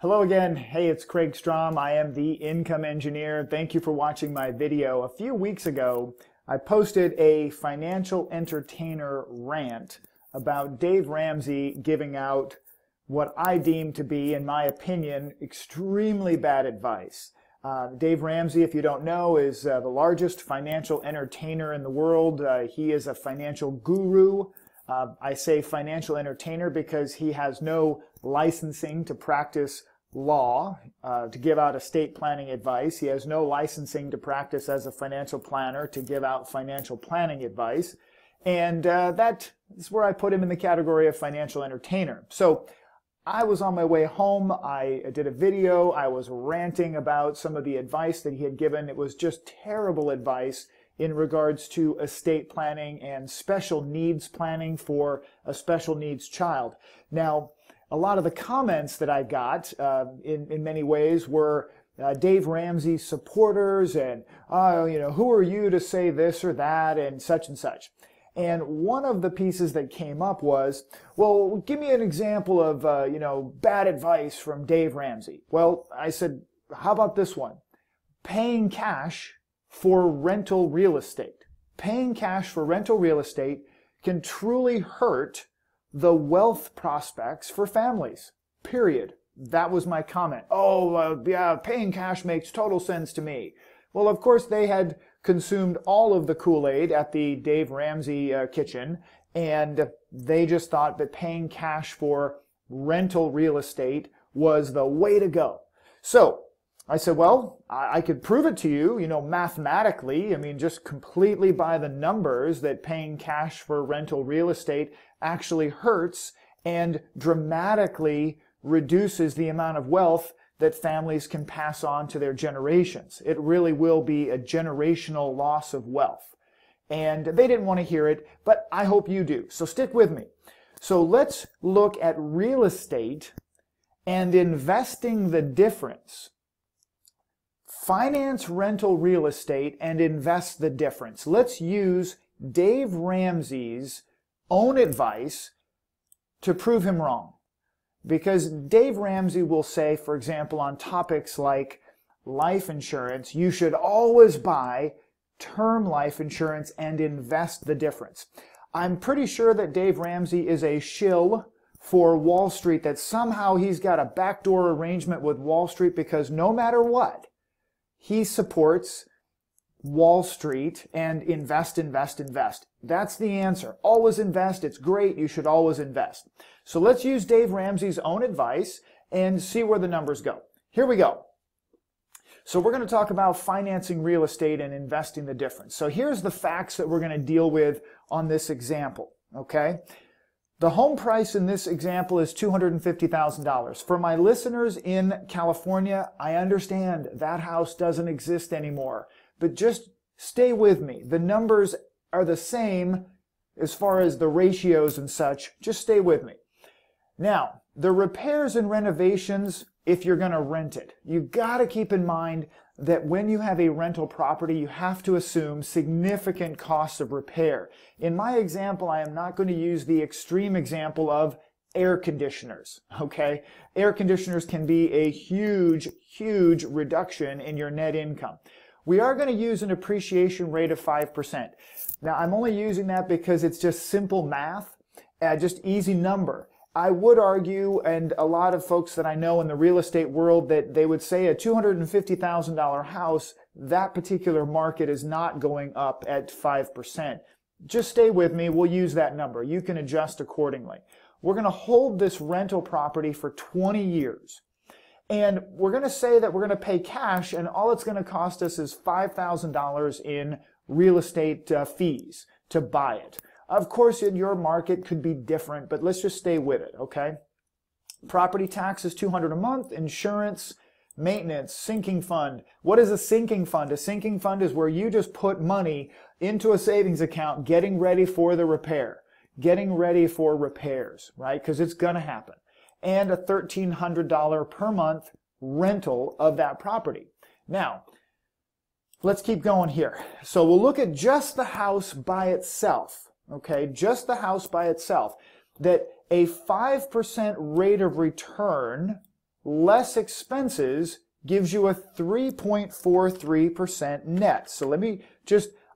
Hello again. Hey, it's Craig Strom. I am the income engineer. Thank you for watching my video. A few weeks ago, I posted a financial entertainer rant about Dave Ramsey giving out what I deem to be, in my opinion, extremely bad advice. Dave Ramsey, if you don't know, is the largest financial entertainer in the world. He is a financial guru. I say financial entertainer because he has no licensing to practice law, to give out estate planning advice. He has no licensing to practice as a financial planner to give out financial planning advice. And that is where I put him in the category of financial entertainer. So I was on my way home. I did a video. I was ranting about some of the advice that he had given. It was just terrible advice in regards to estate planning and special needs planning for a special needs child. Now, a lot of the comments that I got in many ways were Dave Ramsey supporters and, who are you to say this or that and such and such. And one of the pieces that came up was, well, give me an example of, bad advice from Dave Ramsey. Well, I said, how about this one? Paying cash for rental real estate. Paying cash for rental real estate can truly hurt the wealth prospects for families, period. That was my comment. Yeah, paying cash makes total sense to me. Well, of course, they had consumed all of the Kool-Aid at the Dave Ramsey kitchen, and they just thought that paying cash for rental real estate was the way to go. So I said, well, I could prove it to you, mathematically, just completely by the numbers, that paying cash for rental real estate actually hurts and dramatically reduces the amount of wealth that families can pass on to their generations. It really will be a generational loss of wealth. And they didn't want to hear it, but I hope you do. So stick with me. So let's look at real estate and investing the difference. Finance rental real estate and invest the difference. Let's use Dave Ramsey's own advice to prove him wrong. Because Dave Ramsey will say, for example, on topics like life insurance, you should always buy term life insurance and invest the difference. I'm pretty sure that Dave Ramsey is a shill for Wall Street, that somehow he's got a backdoor arrangement with Wall Street, because no matter what, he supports Wall Street and invest. That's the answer. Always invest. It's great. You should always invest. So let's use Dave Ramsey's own advice and see where the numbers go. Here we go. So we're going to talk about financing real estate and investing the difference. So here's the facts that we're going to deal with on this example. Okay? The home price in this example is $250,000. For my listeners in California, I understand that house doesn't exist anymore. But just stay with me. The numbers are the same as far as the ratios and such. Just stay with me. Now, the repairs and renovations, if you're going to rent it, you've got to keep in mind that when you have a rental property, you have to assume significant costs of repair. In my example, I am not going to use the extreme example of air conditioners, okay? Air conditioners can be a huge reduction in your net income. We are going to use an appreciation rate of 5%. Now, I'm only using that because it's just simple math, just easy number. I would argue, and a lot of folks that I know in the real estate world, that they would say a $250,000 house, that particular market is not going up at 5%. Just stay with me. We'll use that number. You can adjust accordingly. We're going to hold this rental property for 20 years. And we're going to say that we're going to pay cash, and all it's going to cost us is $5,000 in real estate fees to buy it. Of course, in your market could be different, but let's just stay with it, okay? Property tax is $200 a month, insurance, maintenance, sinking fund. What is a sinking fund? A sinking fund is where you just put money into a savings account getting ready for the repair, getting ready for repairs, right? Because it's going to happen. And a $1,300 per month rental of that property. Now, let's keep going here. So we'll look at just the house by itself, okay? Just the house by itself. That a 5% rate of return less expenses gives you a 3.43% net. So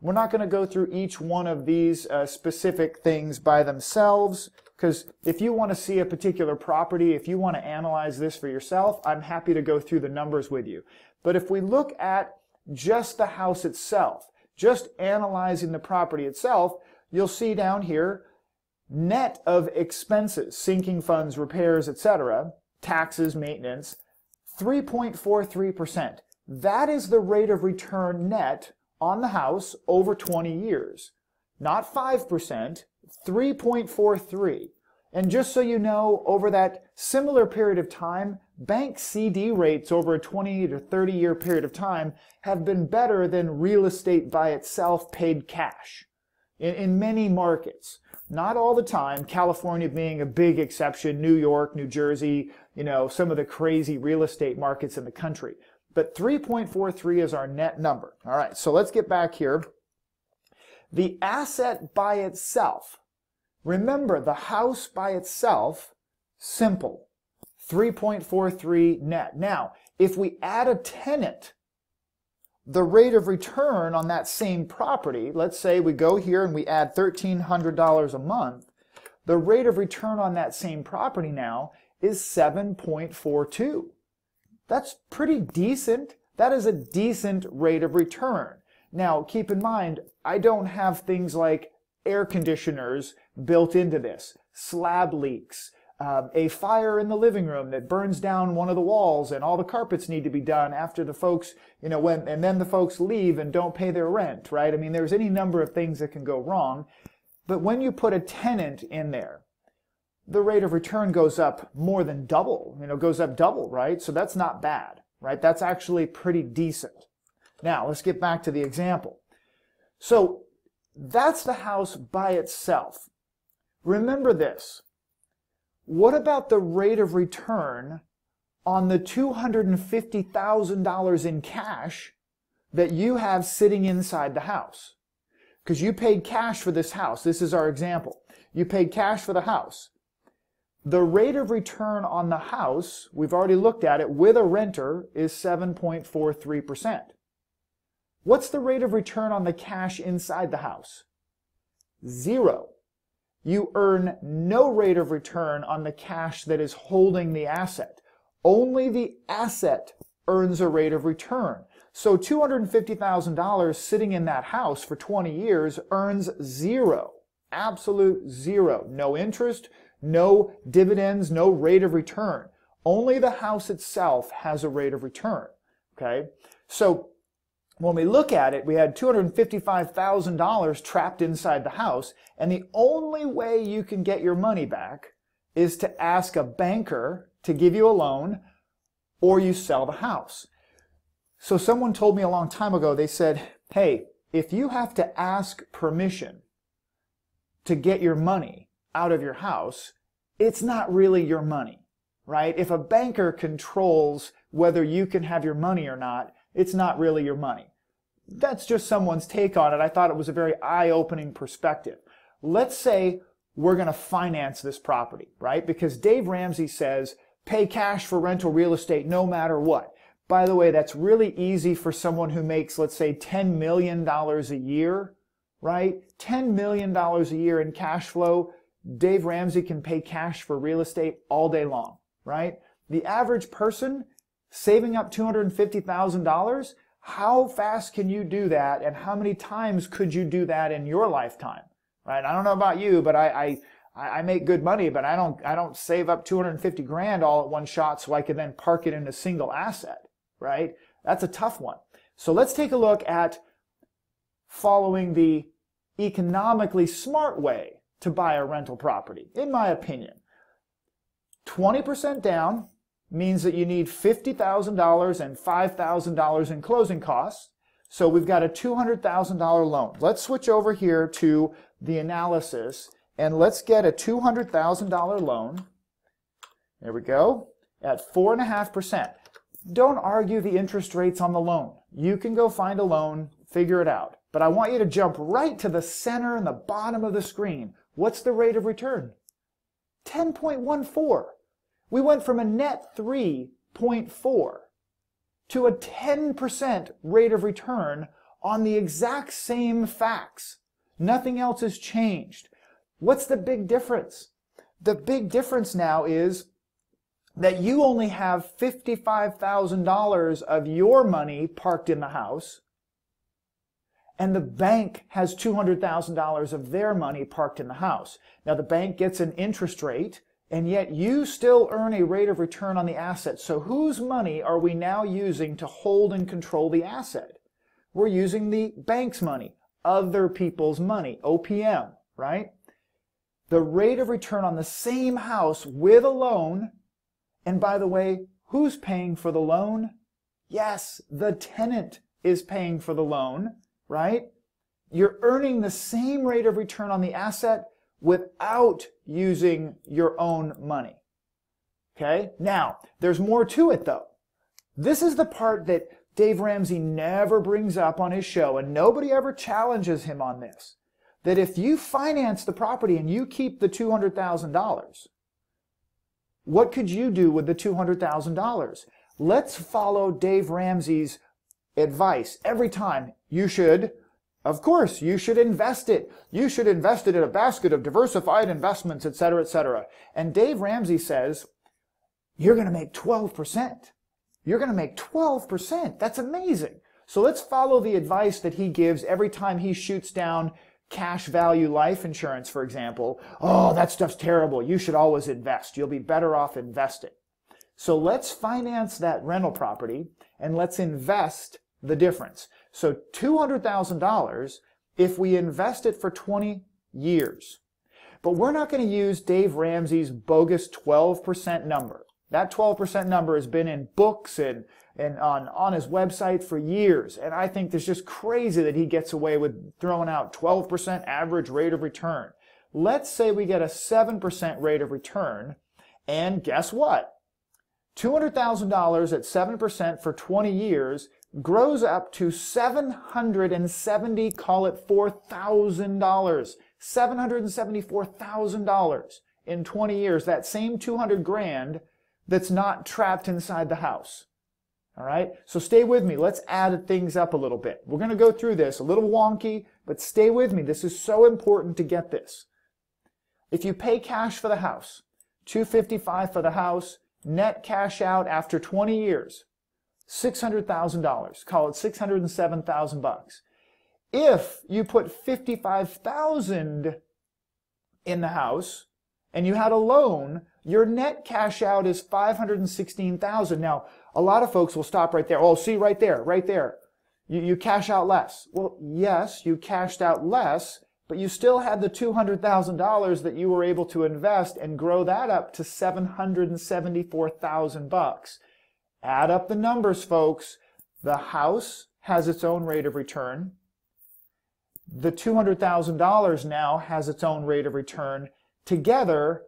we're not going to go through each one of these specific things by themselves, because if you want to see a particular property, if you want to analyze this for yourself, I'm happy to go through the numbers with you. But if we look at just the house itself, just analyzing the property itself, you'll see down here, net of expenses, sinking funds, repairs, etc., taxes, maintenance, 3.43%. That is the rate of return net on the house over 20 years. Not 5%, 3.43. And just so you know, over that similar period of time, bank CD rates over a 20 to 30 year period of time have been better than real estate by itself paid cash in many markets. Not all the time, California being a big exception, New York, New Jersey, some of the crazy real estate markets in the country. But 3.43 is our net number. All right, so let's get back here. The asset by itself, remember the house by itself, simple, 3.43 net. Now, if we add a tenant, the rate of return on that same property, let's say we go here and we add $1,300 a month, the rate of return on that same property now is 7.42. That's pretty decent. That is a decent rate of return. Now, keep in mind, I don't have things like air conditioners built into this, slab leaks, a fire in the living room that burns down one of the walls and all the carpets need to be done after the folks, and then the folks leave and don't pay their rent, right? I mean, there's any number of things that can go wrong. But when you put a tenant in there, the rate of return goes up more than double, goes up double, right? So that's not bad, right? That's actually pretty decent. Now, let's get back to the example. So that's the house by itself. Remember this. What about the rate of return on the $250,000 in cash that you have sitting inside the house? Because you paid cash for this house. This is our example. You paid cash for the house. The rate of return on the house, we've already looked at it, with a renter is 7.43%. What's the rate of return on the cash inside the house? 0. You earn no rate of return on the cash that is holding the asset. Only the asset earns a rate of return. So $250,000 sitting in that house for 20 years earns 0. Absolute 0. No interest, no dividends, no rate of return. Only the house itself has a rate of return. Okay? So when we look at it, we had $255,000 trapped inside the house, and the only way you can get your money back is to ask a banker to give you a loan, or you sell the house. So someone told me a long time ago, they said, hey, if you have to ask permission to get your money out of your house, it's not really your money, right? If a banker controls whether you can have your money or not, it's not really your money. That's just someone's take on it. I thought it was a very eye-opening perspective. Let's say we're going to finance this property, right? Because Dave Ramsey says, pay cash for rental real estate no matter what. By the way, that's really easy for someone who makes, let's say, $10 million a year, right? $10 million a year in cash flow. Dave Ramsey can pay cash for real estate all day long, right? The average person saving up $250,000, how fast can you do that, and how many times could you do that in your lifetime, right? I don't know about you, but I make good money, but I don't save up 250 grand all at one shot so I can then park it in a single asset, right? That's a tough one. So let's take a look at following the economically smart way to buy a rental property, in my opinion. 20% down means that you need $50,000 and $5,000 in closing costs. So we've got a $200,000 loan. Let's switch over here to the analysis and let's get a $200,000 loan. There we go, at 4.5%. Don't argue the interest rates on the loan. You can go find a loan, figure it out. But I want you to jump right to the center and the bottom of the screen. What's the rate of return? 10.14. We went from a net 3 6.4 to a 10% rate of return on the exact same facts. Nothing else has changed. What's the big difference? The big difference now is that you only have $55,000 of your money parked in the house, and the bank has $200,000 of their money parked in the house. Now the bank gets an interest rate, and yet you still earn a rate of return on the asset. So whose money are we now using to hold and control the asset? We're using the bank's money, other people's money, OPM, right? The rate of return on the same house with a loan, and by the way, who's paying for the loan? Yes, the tenant is paying for the loan, right? You're earning the same rate of return on the asset without using your own money. Okay? Now, there's more to it though. This is the part that Dave Ramsey never brings up on his show, and nobody ever challenges him on this. That if you finance the property and you keep the $200,000, what could you do with the $200,000? Let's follow Dave Ramsey's advice. Every time you should, of course, you should invest it. You should invest it in a basket of diversified investments, etc., etc. And Dave Ramsey says, you're going to make 12%. You're going to make 12%. That's amazing. So let's follow the advice that he gives every time he shoots down cash value life insurance, for example. Oh, that stuff's terrible. You should always invest. You'll be better off investing. So let's finance that rental property and let's invest the difference. So $200,000 if we invest it for 20 years. But we're not going to use Dave Ramsey's bogus 12% number. That 12% number has been in books and on his website for years. And I think it's just crazy that he gets away with throwing out 12% average rate of return. Let's say we get a 7% rate of return. And guess what? $200,000 at 7% for 20 years grows up to $770, call it $4,000. $774,000 in 20 years. That same 200 grand that's not trapped inside the house. All right? So stay with me. Let's add things up a little bit. We're going to go through this a little wonky, but stay with me. This is so important to get this. If you pay cash for the house, $255 for the house, net cash out after 20 years, $600,000. Call it $607,000. If you put $55,000 in the house and you had a loan, your net cash out is $516,000. Now, a lot of folks will stop right there. Oh, see, right there, right there. You cash out less. Well, yes, you cashed out less, but you still had the $200,000 that you were able to invest and grow that up to $774,000. Add up the numbers, folks. The house has its own rate of return. The $200,000 now has its own rate of return. Together,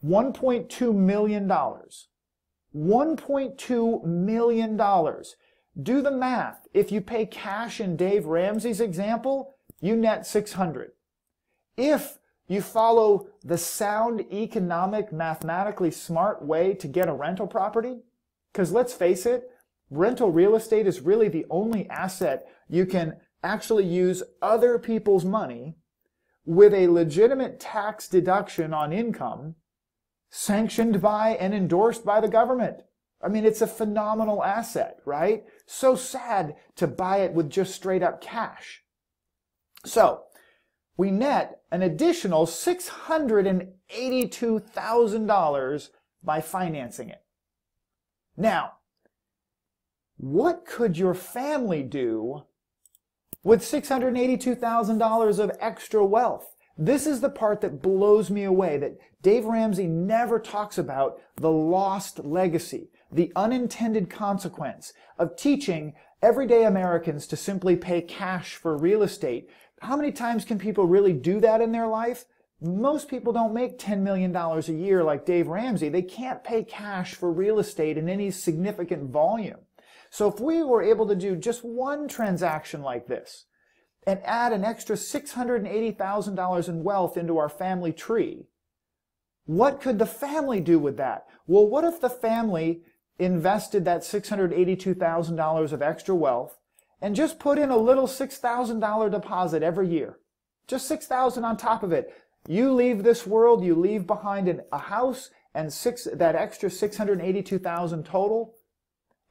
$1.2 million. $1.2 million. Do the math. If you pay cash in Dave Ramsey's example, you net $600. If you follow the sound, economic, mathematically smart way to get a rental property, because let's face it, rental real estate is really the only asset you can actually use other people's money with a legitimate tax deduction on income sanctioned by and endorsed by the government. I mean, it's a phenomenal asset, right? So sad to buy it with just straight up cash. So we net an additional $682,000 by financing it. Now, what could your family do with $682,000 of extra wealth? This is the part that blows me away, that Dave Ramsey never talks about: the lost legacy, the unintended consequence of teaching everyday Americans to simply pay cash for real estate. How many times can people really do that in their life? Most people don't make $10 million a year like Dave Ramsey. They can't pay cash for real estate in any significant volume. So if we were able to do just one transaction like this and add an extra $680,000 in wealth into our family tree, what could the family do with that? Well, what if the family invested that $682,000 of extra wealth and just put in a little $6,000 deposit every year, just $6,000 on top of it, you leave this world, you leave behind a house and that extra $682,000 total,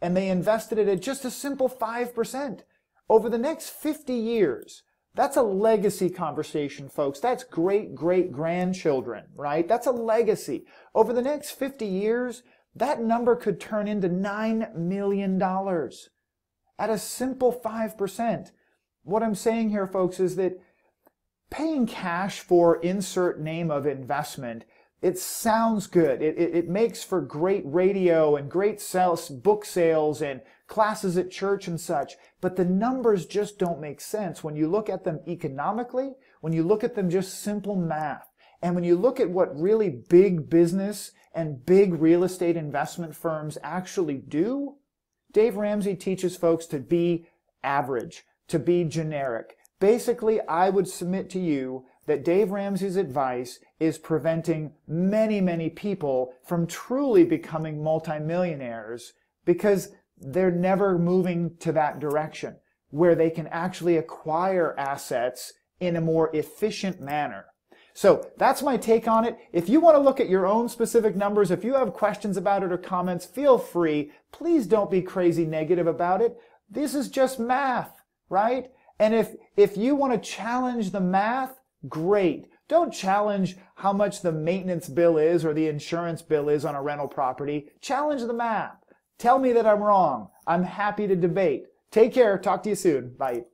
and they invested it at just a simple 5%. Over the next 50 years, that's a legacy conversation, folks. That's great-great-grandchildren, right? That's a legacy. Over the next 50 years, that number could turn into $9 million at a simple 5%. What I'm saying here, folks, is that paying cash for insert name of investment, it sounds good. It makes for great radio and great book sales and classes at church and such, but the numbers just don't make sense when you look at them economically, when you look at them just simple math, and when you look at what really big business and big real estate investment firms actually do. Dave Ramsey teaches folks to be average, to be generic. Basically, I would submit to you that Dave Ramsey's advice is preventing many, many people from truly becoming multimillionaires because they're never moving to that direction where they can actually acquire assets in a more efficient manner. So that's my take on it. If you want to look at your own specific numbers, if you have questions about it or comments, feel free. Please don't be crazy negative about it. This is just math, right? And if you want to challenge the math, great. Don't challenge how much the maintenance bill is or the insurance bill is on a rental property. Challenge the math. Tell me that I'm wrong. I'm happy to debate. Take care. Talk to you soon. Bye.